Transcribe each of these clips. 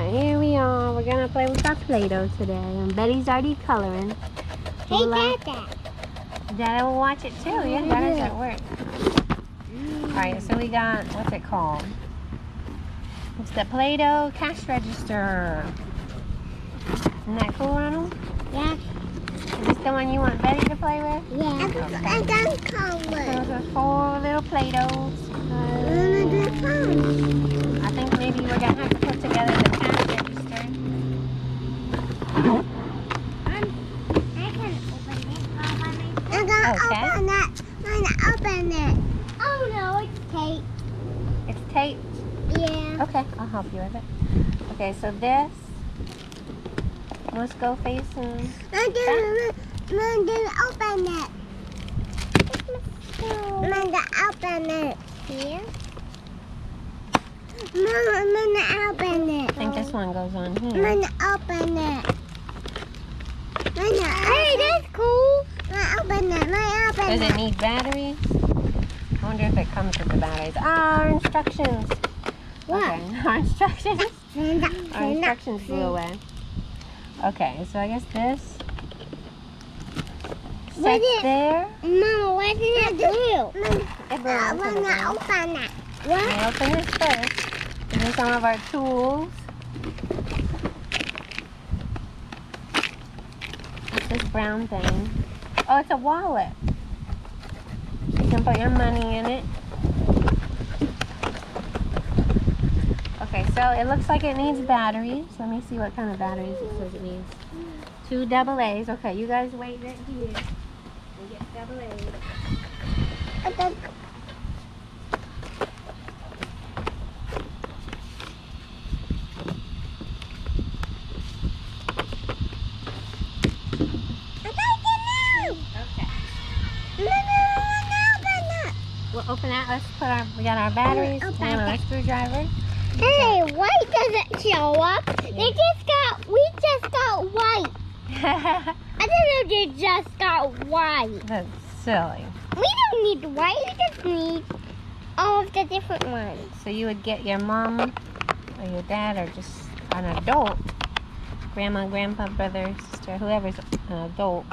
what? Here we are. We're gonna play with our Play-Doh today. And Betty's already coloring. Hey, Dada. Dada will watch it too. Yeah, Dada's at work. Alright, so we got, what's it called? It's the Play-Doh cash register. Isn't that cool, Ronald? Yeah. Is this the one you want Betty to play with? Yeah. Okay. I got color. Those are 4 little Play-Dohs. I think maybe we're gonna have to put together the cash register. I can Okay. open it. I'm gonna open it. Oh no, it's tape. It's tape. Yeah. Okay, I'll help you with it. Okay, so this must go facing. I'm gonna open it. I'm gonna open it. Here. Mom, I'm gonna open it. I think this one goes on I'm here. gonna open it. Hey, that's cool. I open it. I open Does it need batteries? I wonder if it comes with the batteries. Our instructions. What? Okay, our instructions. Our It. instructions flew away. Okay, so I guess this What sets is- there. Mama, what did it do? It belongs to the I ground. open it. We open this first. These are some of our tools. What's this brown thing? Oh, it's a wallet. You can put your money in it. Okay, so it looks like it needs batteries. Let me see what kind of batteries it says it needs. 2 AA's. Okay, you guys wait right here. We get AA's. Okay. We'll open that. Let's put our, we got our batteries and our screwdriver. Hey, white doesn't show up. We just got white. I don't know they just got white. That's silly. We don't need white, we just need all of the different ones. So you would get your mom or your dad or just an adult, grandma, grandpa, brother, sister, whoever's an adult,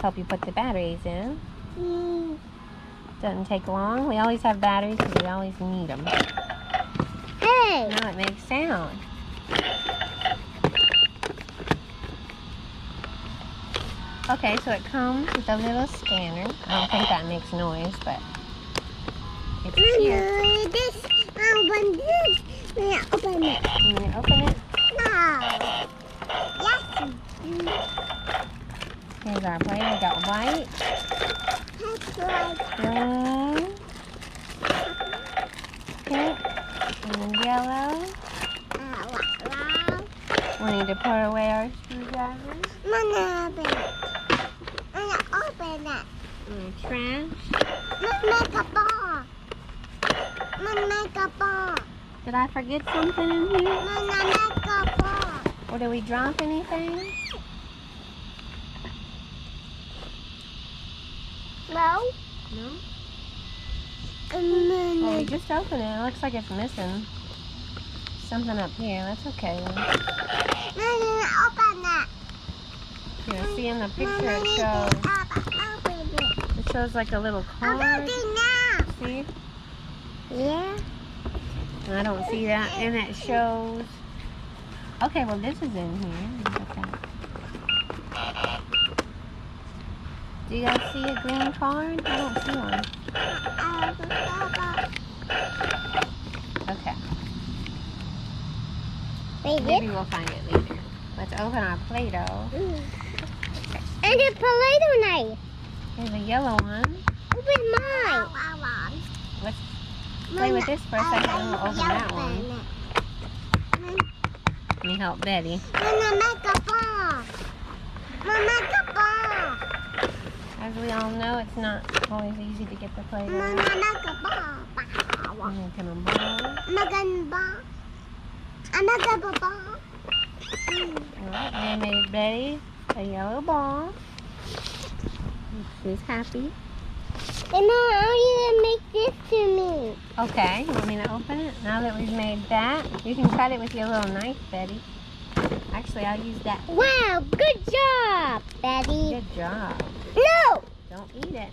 help you put the batteries in. Doesn't take long. We always have batteries because we always need them. Hey, Now it makes sound. Okay, so it comes with a little scanner. I don't think that makes noise, but it's cute. open this. May I open it? You want to open it? No. Yes. Here's our plate. We got white, That's right. green, pink, and yellow. Wow. We need to put away our screwdrivers. I'm gonna open it. I'm gonna open it. And trash. Let's make a ball. Let's make a ball. Did I forget something in here? Let's make a ball. Or did we drop anything? No. No? And then Well, we just opened it. It looks like it's missing something up here. That's okay then. open it. Here, see in the picture Mama, it need shows. to open it. It shows like a little Open card. it now. See? Yeah. And I don't see that. And it shows. Okay, well this is in here. Okay. Do you guys see a green card? I don't see one. Okay. Wait, Maybe we'll find it later. Let's open our Play-Doh. And a Play-Doh knife. Here's a yellow one. Open mine. Let's play with this for a second and we'll open that one. Let me help Betty. Mama, make a ball. Mama, make a ball. As we all know, it's not always easy to get the Play-Doh. Mama, make a ball. Making a ball. Make a ball. I make a ball. Alright, I made Betty a yellow ball. She's happy. And Mom, I want you to make this to me. Okay, you want me to open it? Now that we've made that, you can cut it with your little knife, Betty. Actually, I'll use that. Wow, good job, Betty. Good job. No, Don't eat it.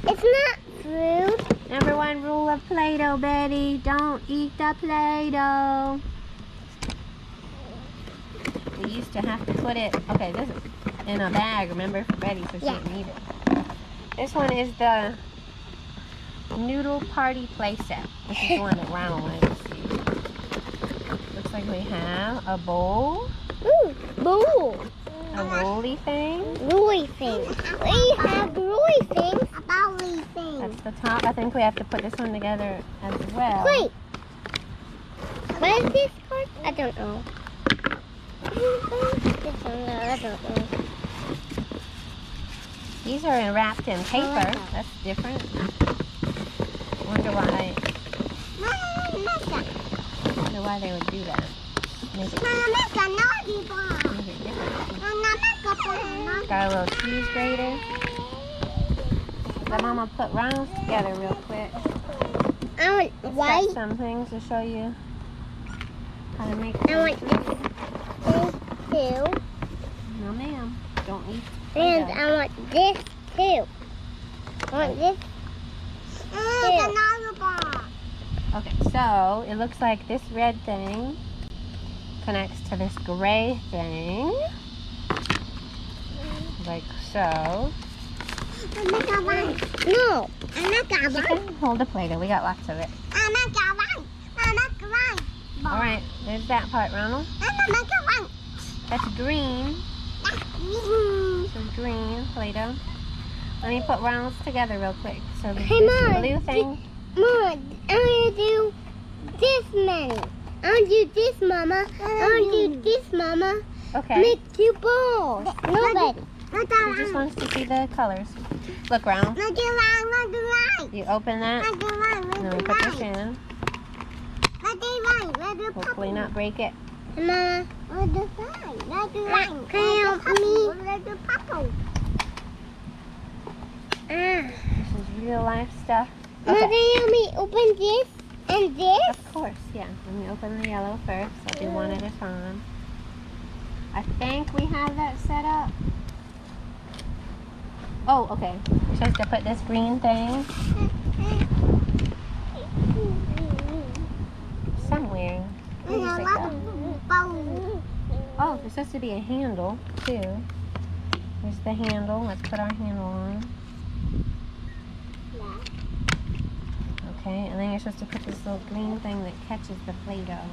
it's not fruit. Number 1 rule of Play-Doh, Betty. Don't eat the Play-Doh. We used to have to put it, okay, this is in a bag, remember, for Betty, so she didn't eat it. This one is the Noodle Party Play Set. This is the one that Ronald wanted to see. Looks like we have a bowl. Ooh, bowl. A rolly thing. Rolly thing. We have rolly things. Rolly thing. That's the top. I think we have to put this one together as well. Wait. What is this called? I don't know. This one, I don't know. These are wrapped in paper. That's different. Wonder why they would do that. Make it different. Got a little cheese grater. Let Mama put Ronald's together real quick. I want Got white. some things to show you how to make I want this too. No, ma'am. Don't eat. And I want this too. I want this too. Okay, so it looks like this red thing connects to this gray thing. Like so. No, I'm not You can hold the Play-Doh. We got lots of it. Alright, there's that part, Ronald. That's green. So green Play-Doh. Let me put Ronald's together real quick. So this Hey, Mom, blue thing. Mom, I want to do this many. I want to do this, Mama. I want to do this, Mama. Okay. Make 2 balls. Nobody. He just wants to see the colors. Look, Ronald. You open that. And then we put this in. Hopefully not break it. Mama, can you help me? This is real life stuff. Mama, Okay. can you help me open this and this? Of course, yeah. Let me open the yellow first. I'll do one at a time. I think we have that set up. Oh, okay. You're supposed to put this green thing somewhere. Where did you stick that? Oh, there's supposed to be a handle, too. There's the handle. Let's put our handle on. Okay, and then you're supposed to put this little green thing that catches the Play-Doh.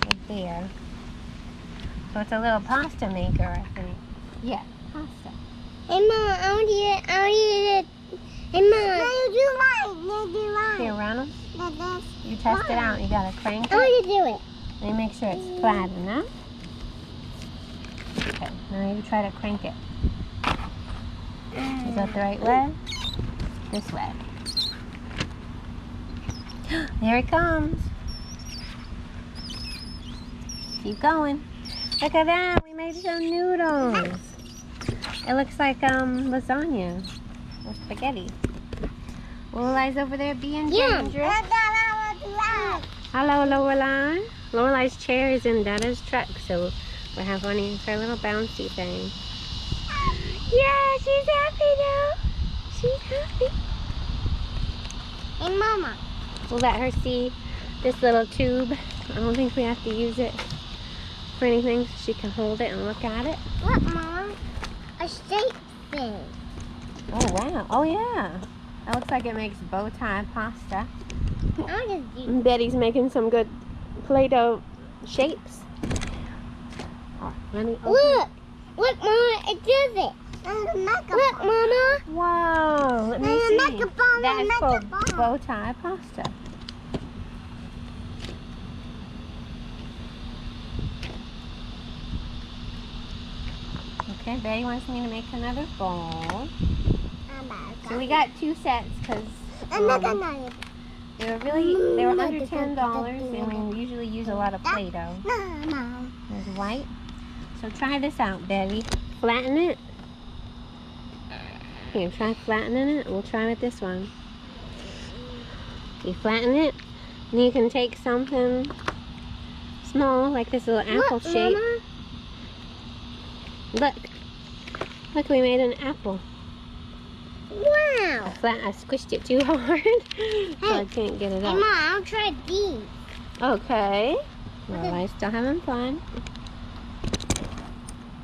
Right there. So it's a little pasta maker, I think. Yeah, pasta. Hey, Mama, I want you to. Hey, Mama. Here, Ronald. You test it out. You gotta crank I want it. you to do it. Let me make sure it's flat enough. Okay, now you try to crank it. Is that the right way? This way. There it comes. Keep going. Look at that. We made some noodles. It looks like lasagna or spaghetti. Lorelai's over there being dangerous. Hello, Lorelai. Lorelai's chair is in Dada's truck, so we're having her little bouncy thing. Yeah, she's happy now. She's happy. Hey, Mama. We'll let her see this little tube. I don't think we have to use it for anything, so she can hold it and look at it. Look, Mama. A shape thing. Oh, wow. Oh, yeah. That looks like it makes bow tie pasta. I'll just do And Betty's making some good Play-Doh shapes. Oh, let me open. Look! Look, Mama, it does it. Look, Mama. Wow. Let me see. That is called bow tie pasta. Okay, Betty wants me to make another bowl. So we got 2 sets because they were under $10, and we usually use a lot of Play-Doh. There's white. So try this out, Betty. Flatten it. Here, try flattening it. We'll try with this one. You flatten it, and you can take something small, like this little apple shape. Mama. Look, we made an apple. Wow. I squished it too hard, so I can't get it Hey, up. Mom, I'll try these. Okay. Well, I'm still having fun.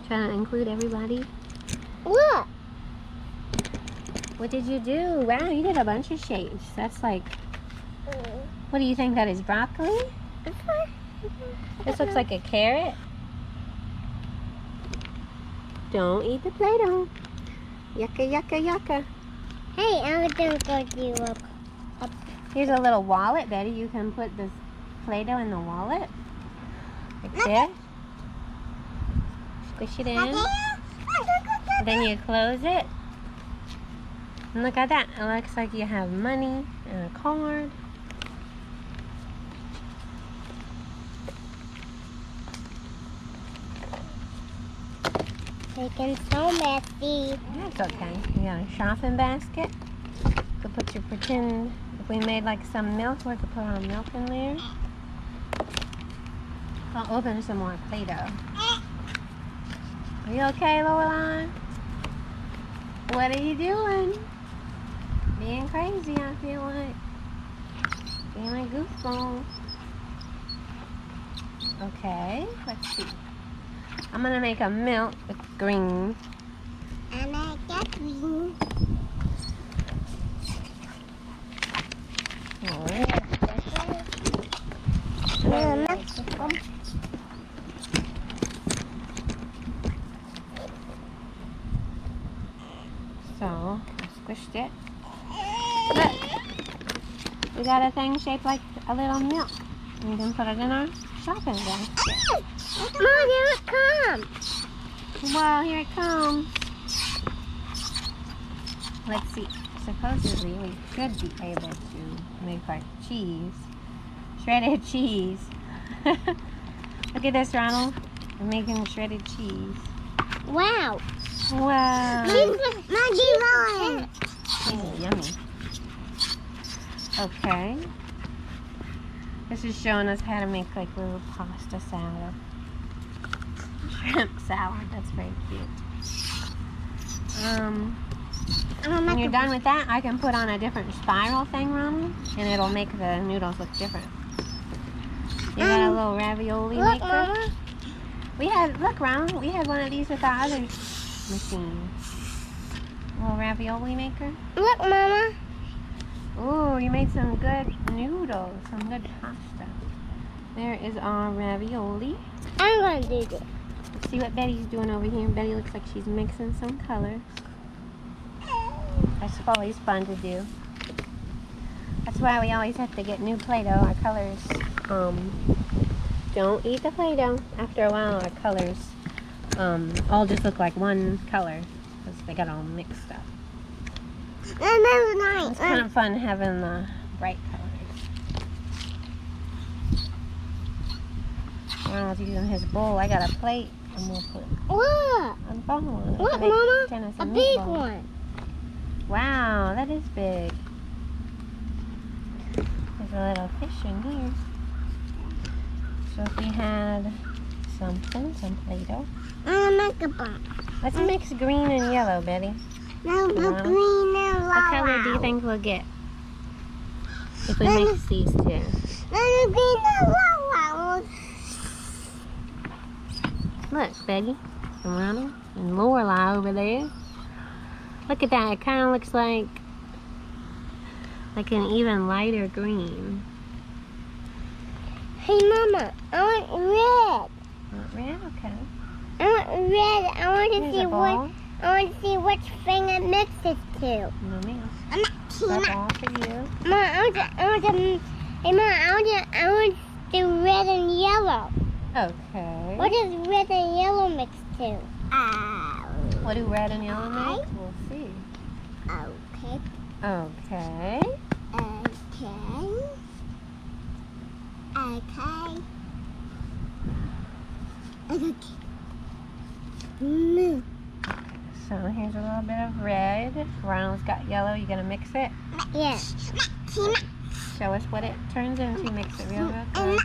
Trying to include everybody. Look. What did you do? Wow, you did a bunch of shapes. That's like, what do you think that is, broccoli? This looks like a carrot. Don't eat the Play-Doh. Yucca, yucca, yucca. Hey, I'm gonna go do up. Here's a little wallet, Betty. You can put this Play-Doh in the wallet. Like this. Squish it in. Then you close it. And look at that. It looks like you have money and a card. Making so messy. That's okay. You got a shopping basket. You could put your pretend, if we made like some milk, we could put our milk in there. I'll open some more Play-Doh. Are you okay, Loreline? What are you doing? Being crazy, I feel like. Being a goofball. Okay, let's see. I'm gonna make a milk with green. And I got green. Alright. So, I squished it. Look, we got a thing shaped like a little milk. We can put it in our shopping basket. Mom, here it comes. Well, here it comes. Let's see. Supposedly, we should be able to make like cheese. Shredded cheese. Look at this, Ronald. We're making shredded cheese. Wow. Wow. Maggie, Oh, yummy. Okay. This is showing us how to make like little pasta salad. Shrimp salad. That's very cute. When you're done with that, I can put on a different spiral thing, Ronald, and it'll make the noodles look different. You got a little ravioli Look, maker? Mama. Look, Ronald, we had one of these with our other machine. Little ravioli maker. Look, Mama. Ooh, you made some good noodles, some good pasta. There is our ravioli. I'm going to do this. Let's see what Betty's doing over here. Betty looks like she's mixing some colors. That's always fun to do. That's why we always have to get new Play-Doh. Our colors, don't eat the Play-Doh. After a while, our colors, all just look like one color because they got all mixed up. It's kind of fun having the bright colors. Ronald's using his bowl. I got a plate, and we'll put Look. a bowl on it. Look, to make Mama. tennis A and big meatballs. one. Wow, that is big. There's a little fish in here. So if we had some Play-Doh. I'm going to make a box. Let's mix green and yellow, Betty. No, the Wow. green and What color do you think we'll get if we mix these two? The green and Look, Betty and Ronald and Lorelai over there. Look at that. It kind of looks like an even lighter green. Hey, Mama, I want Not red? Okay. red. I want red. I want to Here's see a what. ball. I want to see which thing it mixes to. No, ma'am. I'm not That's all for you. Mom, I want to. Hey, Mom, I want the red and yellow. Okay. What does red and yellow mix to? What do red and yellow make? We'll see. Okay. Okay. Okay. So So here's a little bit of red. Ronald's got yellow. You gonna mix it? Yes. Show us what it turns into. Mix it real good.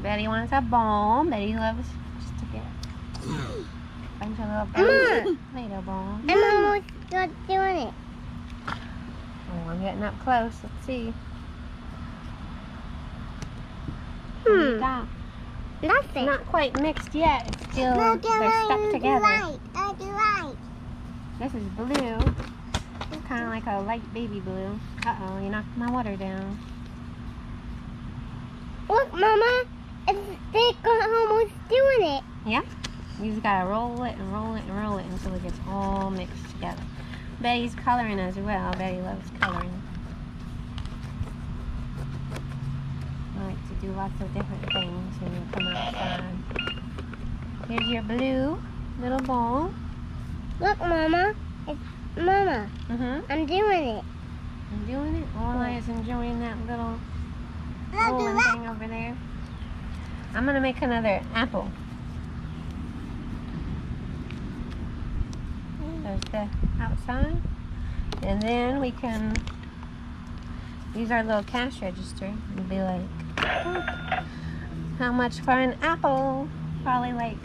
Betty wants a bowl. Betty loves just to get a bunch of little Play-Doh balls. I'm almost doing it. Oh, I'm getting up close. Let's see. What do you got? Nothing. Not quite mixed yet. It's still, they're stuck together. This is blue. It's kind of like a light baby blue. Uh-oh, you knocked my water down. Look, Mama. They're almost doing it. Yeah? You just gotta roll it and roll it and roll it until it gets all mixed together. Betty's coloring as well. Betty loves coloring. I like to do lots of different things when you come outside. Here's your blue little bowl. Look, Mama. Mama. I'm doing it. I'm doing it. Lola is enjoying that little rolling thing over there. I'm gonna make another apple. There's the outside. And then we can use our little cash register and be like, oh, how much for an apple? Probably like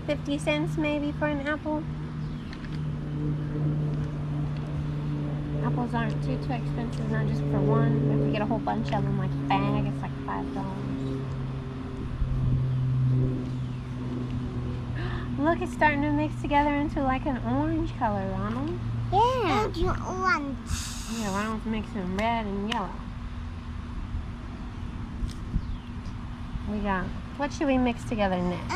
50 cents maybe for an apple. Apples aren't too expensive, not just for one. If we get a whole bunch of them, like a bag, it's like $5. Look, it's starting to mix together into like an orange color, Ronald. Yeah. Orange. Yeah, Ronald's mixing red and yellow. We got, what should we mix together next?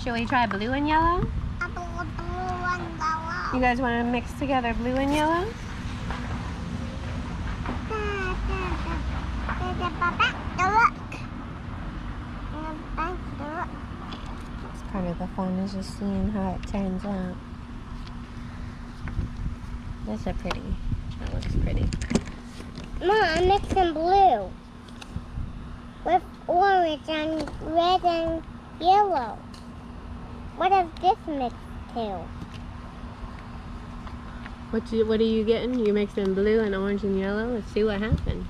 Should we try blue and yellow? You guys want to mix together blue and yellow? Part of the fun is just seeing how it turns out. That's a pretty. That looks pretty. Mom, I'm mixing blue with orange and red and yellow. What does this mix to? What are you getting? You're mixing blue and orange and yellow. Let's see what happens.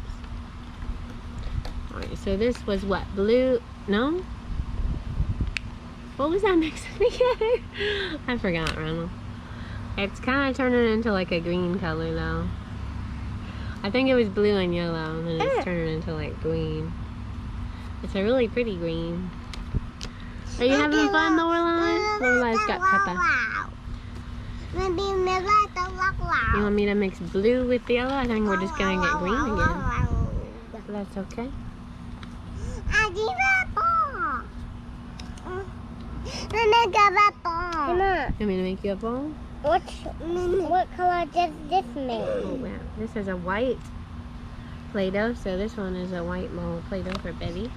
All right. So this was what? Blue? No. What was that mixing together? I forgot, Ronald. It's kind of turning into like a green color though. I think it was blue and yellow, and then it's turning into like green. It's a really pretty green. Are you having fun, Lorelai? Lorelai's got Peppa. You want me to mix blue with yellow? I think we're just gonna get green again. That's okay. Mama, You want me to make you a bowl? what color does this make? Oh wow, this is a white Play-Doh, so this one is a white bowl Play-Doh for Betty.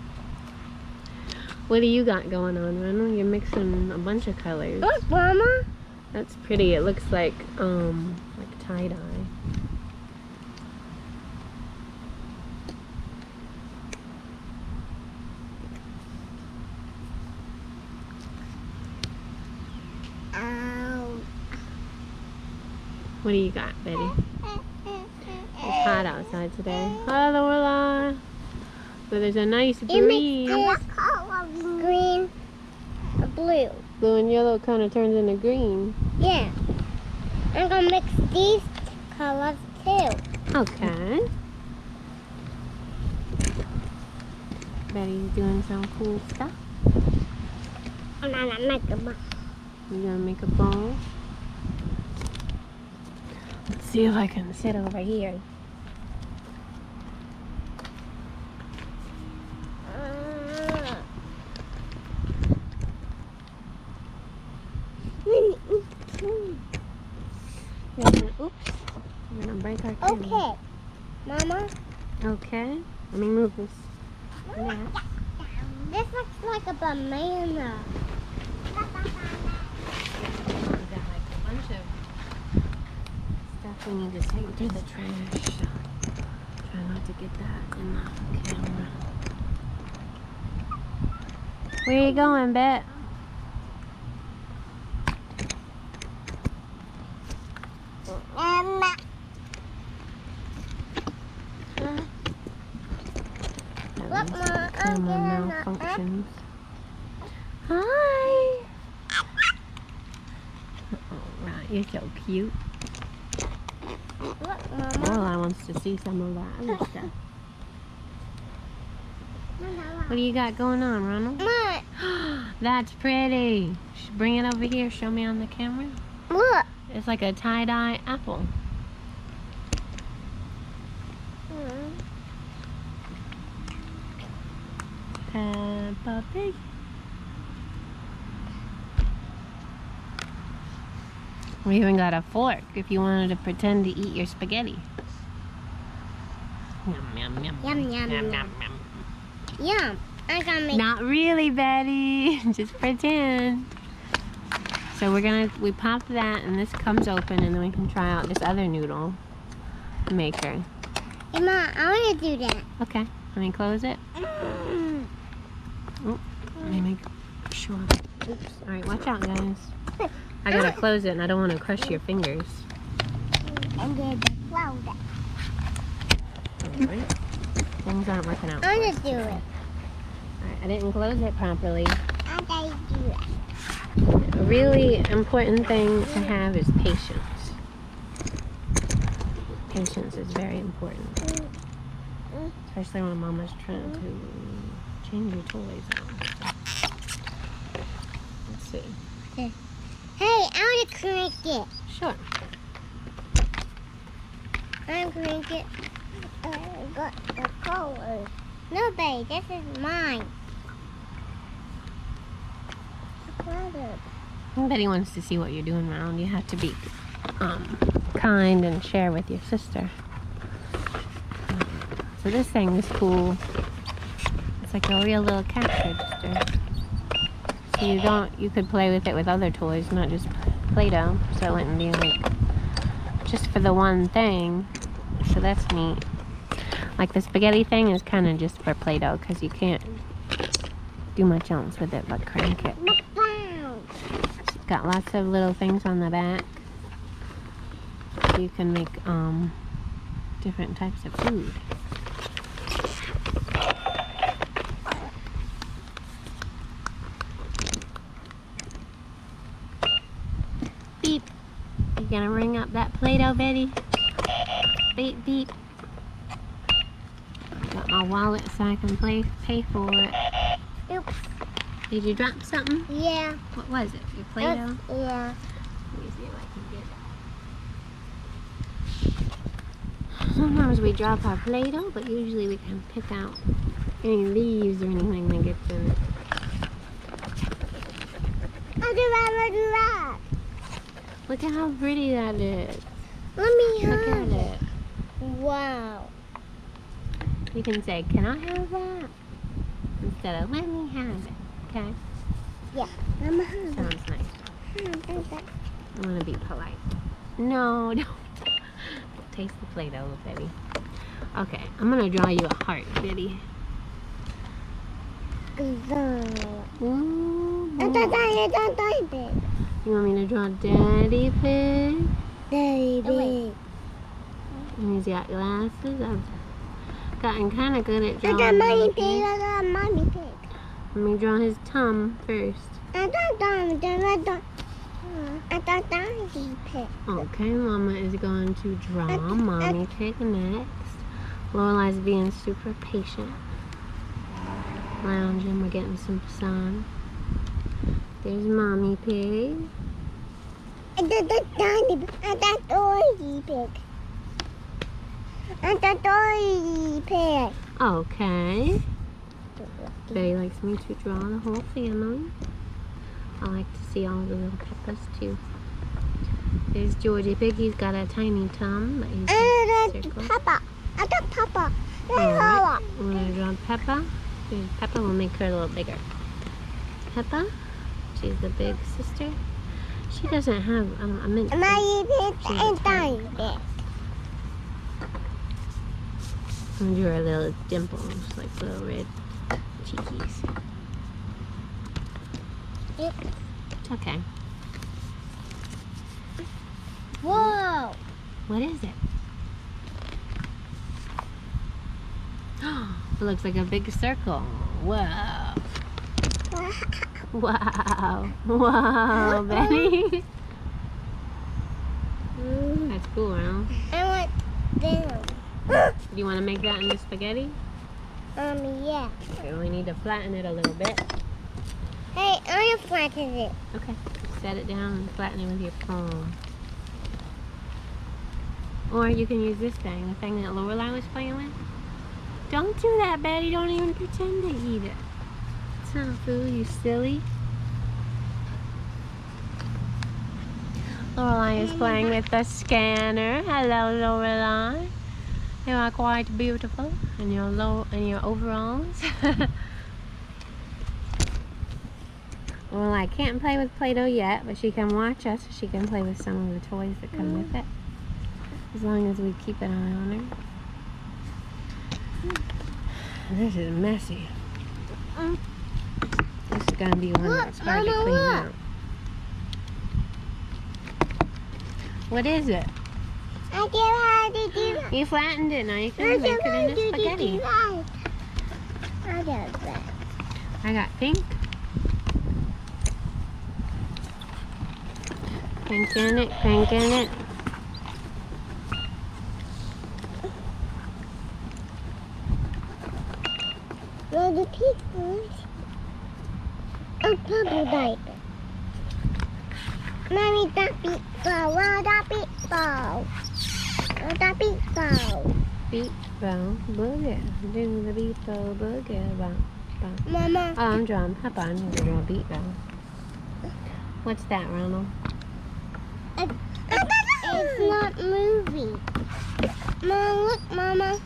What do you got going on, Ronald? You're mixing a bunch of colors. Look, Mama. That's pretty. It looks like tie-dye. What do you got, Betty? It's hot outside today. Hi, Lorelai. But there's a nice breeze. Green, blue. Blue and yellow kind of turns into green. Yeah. I'm gonna mix these colors too. Okay. Betty's doing some cool stuff. I'm gonna make a bowl. You're gonna make a bowl. Let's see if I can sit over here. Oops. I'm gonna break our camera. Okay. Mama. Okay. Let me move this. This looks like a banana. We got like a bunch of stuff we need to take to the trash. So try not to get that in the camera. Where are you going, Bet? Look, Mom, camera malfunctions. Hi! Alright, you're so cute. Look, Mama. Lola wants to see some of that other stuff. What do you got going on, Ronald? Look. That's pretty. Bring it over here. Show me on the camera. Look. It's like a tie-dye apple. Peppa Pig. We even got a fork if you wanted to pretend to eat your spaghetti. Yum, yum, yum. Yum, yum, Yum, yum. yum, yum. Yum. I gotta make. Not really, Betty. Just pretend. So we pop that and this comes open and then we can try out this other noodle maker. Hey, Mom, I want to do that. Okay, let me close it. Oh, let me make sure. Oops. All right, watch out, guys. I gotta close it and I don't want to crush your fingers. I'm going to close it. All right. Things aren't working out. I for want us to do today. it. All right, I didn't close it properly. I gotta do it. A really important thing to have is patience. Patience is very important. Especially when Mama's trying to change your toys out. Let's see. Hey, I want to crank it. Sure. I want to crank it. I got the colors. No, babe, this is mine. Betty wants to see what you're doing around. You have to be kind and share with your sister. So this thing is cool. It's like a real little cash register. So you could play with it with other toys, not just Play-Doh. So it wouldn't be like just for the one thing. So that's neat. Like the spaghetti thing is kind of just for Play-Doh because you can't do much else with it but crank it. It's got lots of little things on the back. So you can make different types of food. Beep. You gonna ring up that Play-Doh, Betty? Beep, beep. Got my wallet so I can pay for it. Oops. Did you drop something? Yeah. What was it? Your Play-Doh? Yeah. Let me see if I can get it. Sometimes we drop our Play-Doh, but usually we can pick out any leaves or anything that gets in it. I'll do that. Look at how pretty that is. Let me Look at have it. Wow. You can say, can I have that? Instead of, let me have it. Okay? Yeah. Let me have it. Sounds nice. I'm gonna be polite. No, don't. Taste the Play-Doh, Betty. Okay, I'm gonna draw you a heart, Betty. Ooh, boy. You want me to draw Daddy Pig? Baby. And he's got glasses. I've gotten kind of good at I drawing. got mommy little pig. pigs. I got mommy pig. Let me draw his tum first. I got daddy pig. Okay, Mama is going to draw Mommy Pig next. Lorelai's being super patient. Lounging, we're getting some sun. There's Mommy Pig. I got daddy pig. I got daddy pig. Okay. Betty likes me to draw the whole family. I like to see all the little Peppas too. There's Georgie Pig. He's got a tiny tum, but he's I a got circle. Papa. I got Papa. Alright, we're gonna draw Peppa. Here's Peppa. We'll make her a little bigger. Peppa, she's the big sister. She doesn't have a mint. Mommy pig and daddy pig. And drew her little dimples, like little red cheekies. Yep. It's okay. Whoa. What is it? It looks like a big circle. Wow. Wow. Wow, Betty. That's cool, huh? I want them. Do you want to make that into spaghetti? Yeah. Okay, we need to flatten it a little bit. Hey, I want to flatten it. Okay. Set it down and flatten it with your palm. Or you can use this thing, the thing that Lorelai was playing with. Don't do that, Betty. Don't even pretend to eat it. It's not food, you silly. Lorelai is playing with the scanner. Hello, Lorelai. You are quite beautiful in your overalls. Lorelai can't play with Play-Doh yet, but she can watch us. She can play with some of the toys that come with it, as long as we keep an eye on her. This is messy. This is gonna be one that's hard to clean out. What is it? I get how to do that. You flattened it. Now you can make it into spaghetti. I got that. I got pink. Pink in it, pink in it. Where the pieces? A purple diaper. Mommy, that beat ball. Well, that beat ball. That beat ball. Beat ball boogie. Do the beat ball boogie. Ball, ball. Mama. Oh, I'm drawing. Hop on. You're doing a beat ball. What's that, Ronald? It's not moving. Mom, look, Mama.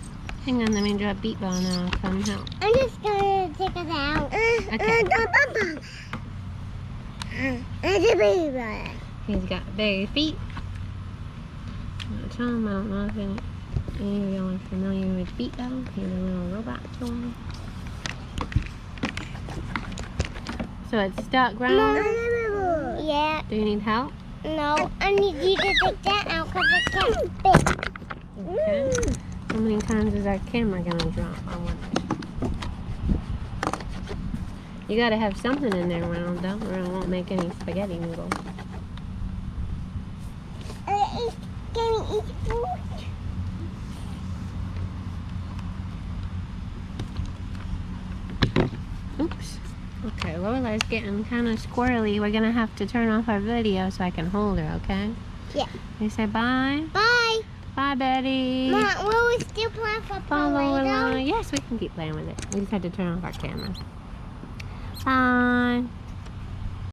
Hang on, let me draw a beat ball now. Come help. I'm just gonna take it out. Okay. It's a baby ball. He's got bare feet. Tell him I don't know if any of y'all are familiar with beat ball. He's a little robot toy. So it's stuck, Ronald? Yeah. Do you need help? No, I need you to take that out because it can't fit. Okay. How many times is our camera gonna drop? I wonder. You gotta have something in there, Ronald, though, or it won't make any spaghetti noodles. Can we eat food? Oops. Okay, Lorelai's getting kind of squirrely. We're gonna have to turn off our video so I can hold her, okay? Yeah. You say bye? Bye. Bye, Betty. Mom, will we still play for Bye, Play-Doh? Lorelai. Yes, we can keep playing with it. We just had to turn off our camera. Bye.